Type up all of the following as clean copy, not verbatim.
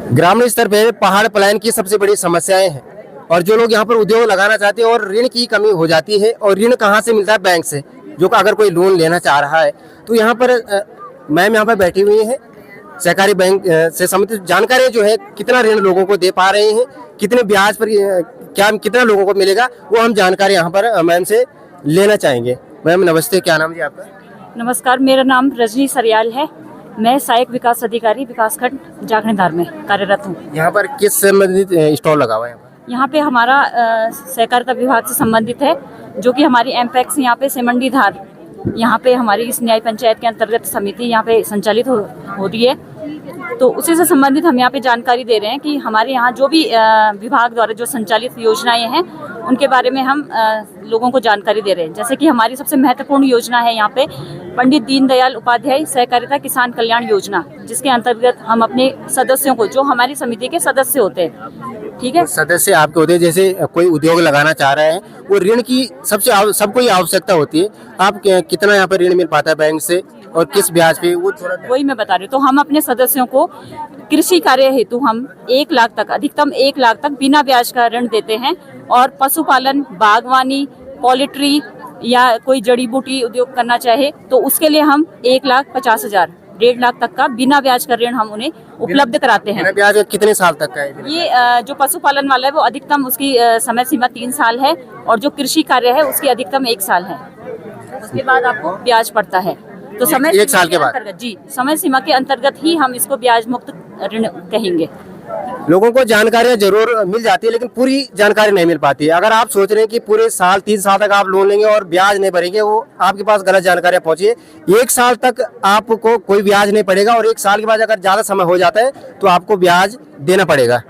ग्रामीण स्तर पे पहाड़ पलायन की सबसे बड़ी समस्याएं हैं और जो लोग यहाँ पर उद्योग लगाना चाहते हैं और ऋण की कमी हो जाती है। और ऋण कहाँ से मिलता है? बैंक से। जो अगर कोई लोन लेना चाह रहा है तो यहाँ पर मैम यहाँ पर बैठी हुई है, सहकारी बैंक से संबंधित जानकारी जो है, कितना ऋण लोगों को दे पा रहे हैं, कितने ब्याज पर, क्या कितना लोगों को मिलेगा, वो हम जानकारी यहाँ पर मैम से लेना चाहेंगे। मैम नमस्ते, क्या नाम जी आपका? नमस्कार, मेरा नाम रजनी सरियाल है। मैं सहायक विकास अधिकारी विकासखंड जाखणीधार में कार्यरत हूँ। यहाँ पर किस संबंधित स्टॉल लगा हुआ है? यहाँ पे हमारा सहकारिता विभाग से संबंधित है, जो कि हमारी एमपैक्स यहाँ पे सेमंडीधार, यहाँ पे हमारी इस न्याय पंचायत के अंतर्गत समिति यहाँ पे संचालित हो रही है। तो उसी से संबंधित हम यहाँ पे जानकारी दे रहे हैं कि हमारे यहाँ जो भी विभाग द्वारा जो संचालित योजनाएं हैं उनके बारे में हम लोगों को जानकारी दे रहे हैं। जैसे कि हमारी सबसे महत्वपूर्ण योजना है यहाँ पे पंडित दीनदयाल उपाध्याय सहकारिता किसान कल्याण योजना, जिसके अंतर्गत हम अपने सदस्यों को, जो हमारी समिति के सदस्य होते हैं, ठीक है, सदस्य आपके होते हैं। जैसे कोई उद्योग लगाना चाह रहा है, वो ऋण की सबको ही आवश्यकता होती है। आप कितना यहाँ पर ऋण मिल पाता है बैंक से और किस ब्याज पे, वो थोड़ा वही मैं बता रही हूँ। तो हम अपने सदस्यों को कृषि कार्य हेतु हम 1 लाख तक, अधिकतम 1 लाख तक बिना ब्याज का ऋण देते हैं। और पशुपालन, बागवानी, पोल्ट्री या कोई जड़ी बूटी उद्योग करना चाहे तो उसके लिए हम 1,50,000, 1.5 लाख तक का बिना ब्याज का ऋण हम उन्हें उपलब्ध कराते हैं। ब्याज कितने साल तक का है? ये जो पशुपालन वाला है वो अधिकतम उसकी समय सीमा 3 साल है, और जो कृषि कार्य है उसकी अधिकतम 1 साल है। उसके बाद आपको ब्याज पड़ता है। तो समय 1 साल के बाद जी, समय सीमा के अंतर्गत ही हम इसको ब्याज मुक्त ऋण कहेंगे। लोगों को जानकारियां जरूर मिल जाती है, लेकिन पूरी जानकारी नहीं मिल पाती है। अगर आप सोच रहे हैं कि पूरे साल 3 साल तक आप लोन लेंगे और ब्याज नहीं भरेंगे, वो आपके पास गलत जानकारियां पहुंची है। 1 साल तक आपको कोई ब्याज नहीं पड़ेगा और 1 साल के बाद अगर ज्यादा समय हो जाता है तो आपको ब्याज देना पड़ेगा।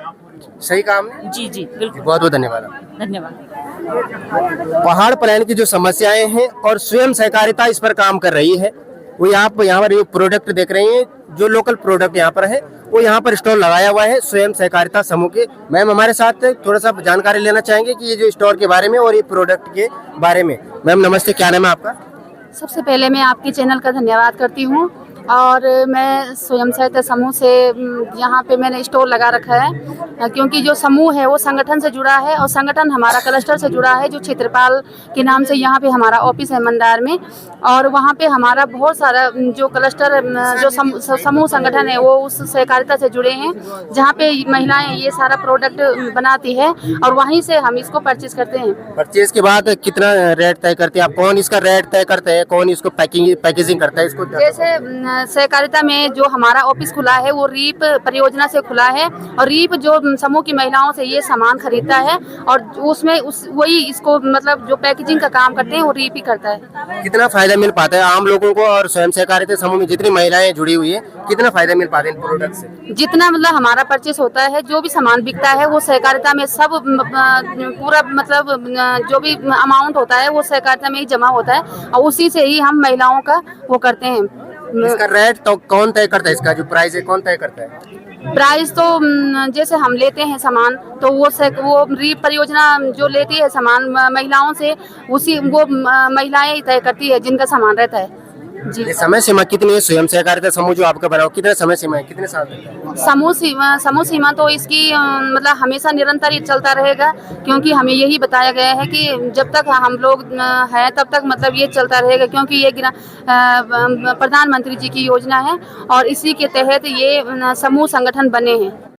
सही काम है? जी जी बिल्कुल। बहुत बहुत धन्यवाद। धन्यवाद। पहाड़ पलायन की जो समस्याएं हैं और स्वयं सहकारिता इस पर काम कर रही है। वो यहाँ पर ये प्रोडक्ट देख रहे हैं, जो लोकल प्रोडक्ट यहाँ पर है, वो यहाँ पर स्टॉल लगाया हुआ है स्वयं सहकारिता समूह के। मैम हमारे साथ थोड़ा सा जानकारी लेना चाहेंगे कि ये जो स्टोर के बारे में और ये प्रोडक्ट के बारे में। मैम नमस्ते, क्या नाम है आपका? सबसे पहले मैं आपके चैनल का धन्यवाद करती हूँ। और मैं स्वयं सहायता समूह से यहाँ पे मैंने स्टोर लगा रखा है, क्योंकि जो समूह है वो संगठन से जुड़ा है और संगठन हमारा क्लस्टर से जुड़ा है, जो क्षेत्रपाल के नाम से यहाँ पे हमारा ऑफिस है मंदार में। और वहाँ पे हमारा बहुत सारा जो क्लस्टर जो समूह संगठन है वो उस सहकारिता से जुड़े हैं, जहाँ पे महिलाएं ये सारा प्रोडक्ट बनाती है और वहीं से हम इसको परचेज करते हैं। परचेज के बाद कितना रेट तय करते हैं आप? कौन इसका रेट तय करता है, कौन इसको पैकेजिंग करता है इसको? जैसे सहकारिता में जो हमारा ऑफिस खुला है वो रीप परियोजना से खुला है, और रीप जो समूह की महिलाओं से ये सामान खरीदता है और उसमें वही इसको मतलब जो पैकेजिंग का काम करते हैं वो रीप ही करता है। कितना फायदा मिल पाता है आम लोगों को और स्वयं सहकारिता समूह में जितनी महिलाएं जुड़ी हुई है, कितना फायदा मिल पाता है इन प्रोडक्ट से? जितना मतलब हमारा परचेस होता है, जो भी सामान बिकता है वो सहकारिता में सब पूरा मतलब जो भी अमाउंट होता है वो सहकारिता में ही जमा होता है और उसी से ही हम महिलाओं का वो करते हैं। इसका रेट तो कौन तय करता है? इसका जो प्राइस है कौन तय करता है? प्राइस तो जैसे हम लेते हैं सामान तो वो रीप परियोजना जो लेती है सामान महिलाओं से, उसी वो महिलाएं तय करती है जिनका सामान रहता है। जी। ये समय सीमा कितनी है? स्वयं सहकारिता समूह जो आपका बनाओ, कितना समय सीमा है, कितने साल तक है? समूह सीमा तो इसकी मतलब हमेशा निरंतर ही चलता रहेगा, क्योंकि हमें यही बताया गया है कि जब तक हम लोग हैं तब तक मतलब ये चलता रहेगा, क्योंकि ये प्रधानमंत्री जी की योजना है और इसी के तहत ये समूह संगठन बने हैं।